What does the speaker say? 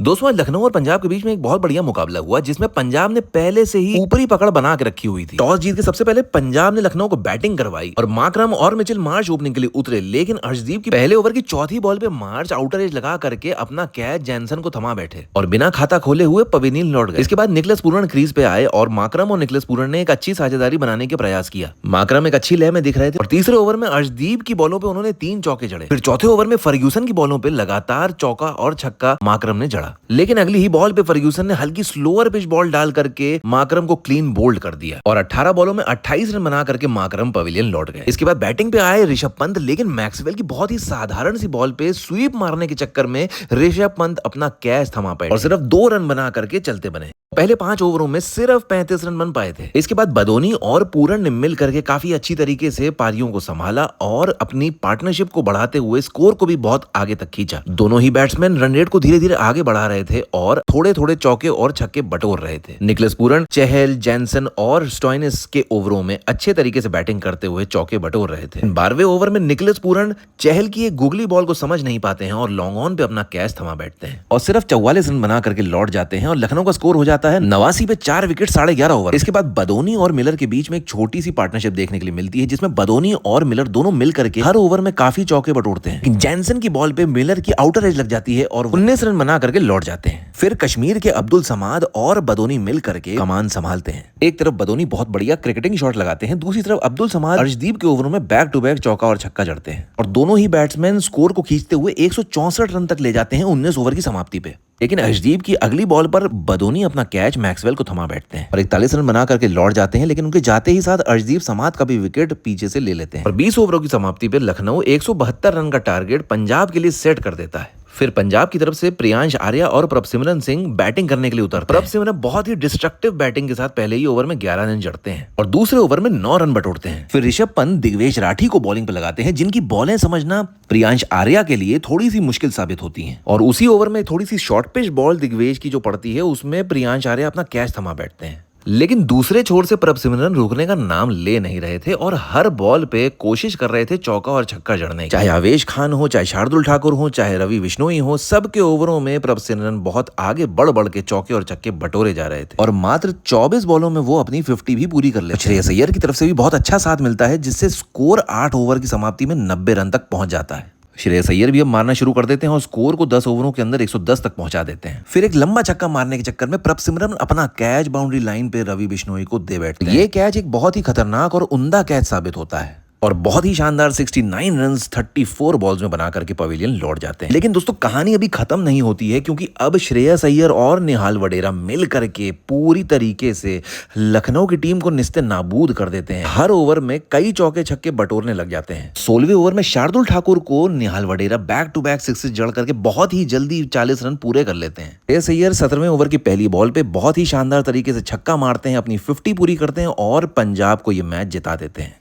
दोस्तों आज लखनऊ और पंजाब के बीच में एक बहुत बढ़िया मुकाबला हुआ जिसमें पंजाब ने पहले से ही ऊपरी पकड़ बना के रखी हुई थी। टॉस जीत के सबसे पहले पंजाब ने लखनऊ को बैटिंग करवाई और माकरम और मिचेल मार्श ओपनिंग के लिए उतरे, लेकिन अर्शदीप की पहले ओवर की चौथी बॉल पे मार्श आउटर एज लगा करके अपना कैच जैनसन को थमा बैठे और बिना खाता खोले हुए पवेलियन लौट गए। इसके बाद निकलस पूरन क्रीज पे आए और माकरम और निकलस पूरन ने एक अच्छी साझेदारी बनाने के प्रयास किया। माकरम एक अच्छी लय में दिख रहे थे और तीसरे ओवर में अर्शदीप की बॉलों पे उन्होंने 3 चौके जड़े। फिर चौथे ओवर में फर्ग्यूसन की बॉलों पे लगातार चौका और छक्का माकरम ने जड़ा, लेकिन अगली ही बॉल पे फर्ग्यूसन ने हल्की स्लोअर पिच बॉल डाल करके माकरम को क्लीन बोल्ड कर दिया और 18 बॉलों में 28 रन बना करके माकरम पवेलियन लौट गए। इसके बाद बैटिंग पे आए ऋषभ पंत, लेकिन मैक्सवेल की बहुत ही साधारण सी बॉल पे स्वीप मारने के चक्कर में ऋषभ पंत अपना कैच थमा पाए और सिर्फ 2 रन बना करके चलते बने। पहले 5 ओवरों में सिर्फ 35 रन बन पाए थे। इसके बाद बदोनी और पूरन ने मिल करके काफी अच्छी तरीके से पारियों को संभाला और अपनी पार्टनरशिप को बढ़ाते हुए स्कोर को भी बहुत आगे तक खींचा। दोनों ही बैट्समैन रन रेट को धीरे धीरे आगे बढ़ा रहे थे और थोड़े थोड़े चौके और छक्के बटोर रहे थे। निकलस पूरन, चहल, जैनसन और स्टोइनिस के ओवरों में अच्छे तरीके से बैटिंग करते हुए चौके बटोर रहे थे। 12वें ओवर में निकलस पूरन चहल की एक गुगली बॉल को समझ नहीं पाते हैं और लॉन्ग ऑन पे अपना कैच थमा बैठते हैं और सिर्फ 44 रन बना करके लौट जाते हैं और लखनऊ का स्कोर हो जाता है 89 पे 4 विकेट 11.5 ओवर। इसके बाद बदोनी और मिलर के बीच में एक छोटी सी पार्टनरशिप देखने के लिए मिलती है जिसमें बदोनी और मिलर दोनों मिल करके हर ओवर में काफी चौके बटोरते हैं। जैनसन की बॉल पे मिलर की आउटर एज लग जाती है और 19 रन बना करके लौट जाते हैं। फिर कश्मीर के अब्दुल समाद और बदोनी मिल करके कमान संभालते हैं। एक तरफ बदोनी बहुत बढ़िया क्रिकेटिंग शॉट लगाते हैं, दूसरी तरफ अब्दुल समाद अर्शदीप के ओवरों में बैक टू बैक चौका और छक्का जड़ते हैं और दोनों ही बैट्समैन स्कोर को खींचते हुए 164 रन तक ले जाते हैं 19 ओवर की समाप्ति पे। लेकिन अर्शदीप की अगली बॉल पर बदोनी अपना कैच मैक्सवेल को थमा बैठते हैं और 41 रन बना करके लौट जाते हैं, लेकिन उनके जाते ही साथ अर्शदीप समाद का भी विकेट पीछे से ले लेते हैं और 20 ओवरों की समाप्ति पे लखनऊ 172 रन का टारगेट पंजाब के लिए सेट कर देता है। फिर पंजाब की तरफ से प्रियांश आर्या और प्रभसिमरन सिंह बैटिंग करने के लिए उतरते हैं। प्रभसिमरन बहुत ही डिस्ट्रक्टिव बैटिंग के साथ पहले ही ओवर में 11 रन जड़ते हैं और दूसरे ओवर में 9 रन बटोरते हैं। फिर ऋषभ पंत दिग्वेश राठी को बॉलिंग पे लगाते हैं, जिनकी बॉलें समझना प्रियांश आर्या के लिए थोड़ी सी मुश्किल साबित होती हैं और उसी ओवर में थोड़ी सी शॉर्ट पिच बॉल दिग्वेश की जो पड़ती है उसमें प्रियांश आर्या अपना कैच थमा बैठते हैं। लेकिन दूसरे छोर से प्रभसिमरन रुकने का नाम ले नहीं रहे थे और हर बॉल पे कोशिश कर रहे थे चौका और छक्का जड़ने की। चाहे आवेश खान हो, चाहे शार्दुल ठाकुर हो, चाहे रवि बिश्नोई हो, सबके ओवरों में प्रभसिमरन बहुत आगे बढ़ बढ़ के चौके और छक्के बटोरे जा रहे थे और मात्र 24 बॉलों में वो अपनी 50 भी पूरी कर लेते। श्रेयस अय्यर की तरफ से भी बहुत अच्छा साथ मिलता है, जिससे स्कोर 8 ओवर की समाप्ति में 90 रन तक पहुंच जाता है। श्रेयस अय्यर भी अब मारना शुरू कर देते हैं और स्कोर को 10 ओवरों के अंदर 110 तक पहुंचा देते हैं। फिर एक लंबा छक्का मारने के चक्कर में प्रभसिमरन अपना कैच बाउंड्री लाइन पे रवि बिश्नोई को दे बैठते हैं। ये कैच एक बहुत ही खतरनाक और उम्दा कैच साबित होता है और बहुत ही शानदार 69 रन्स 34 बॉल्स में बना करके पवेलियन लौट जाते हैं। लेकिन दोस्तों कहानी अभी खत्म नहीं होती है, क्योंकि अब श्रेयस अय्यर और निहाल वडेरा मिल करके पूरी तरीके से लखनऊ की टीम को निस्ते नाबूद कर देते हैं। हर ओवर में कई चौके छक्के बटोरने लग जाते हैं। 16वें ओवर में शार्दुल ठाकुर को निहाल वडेरा बैक टू बैक सिक्सेस जड़ करके बहुत ही जल्दी 40 रन पूरे कर लेते हैं। श्रेयस अय्यर 17वें ओवर की पहली बॉल पे बहुत ही शानदार तरीके से छक्का मारते हैं, अपनी 50 पूरी करते हैं और पंजाब को ये मैच जिता देते हैं।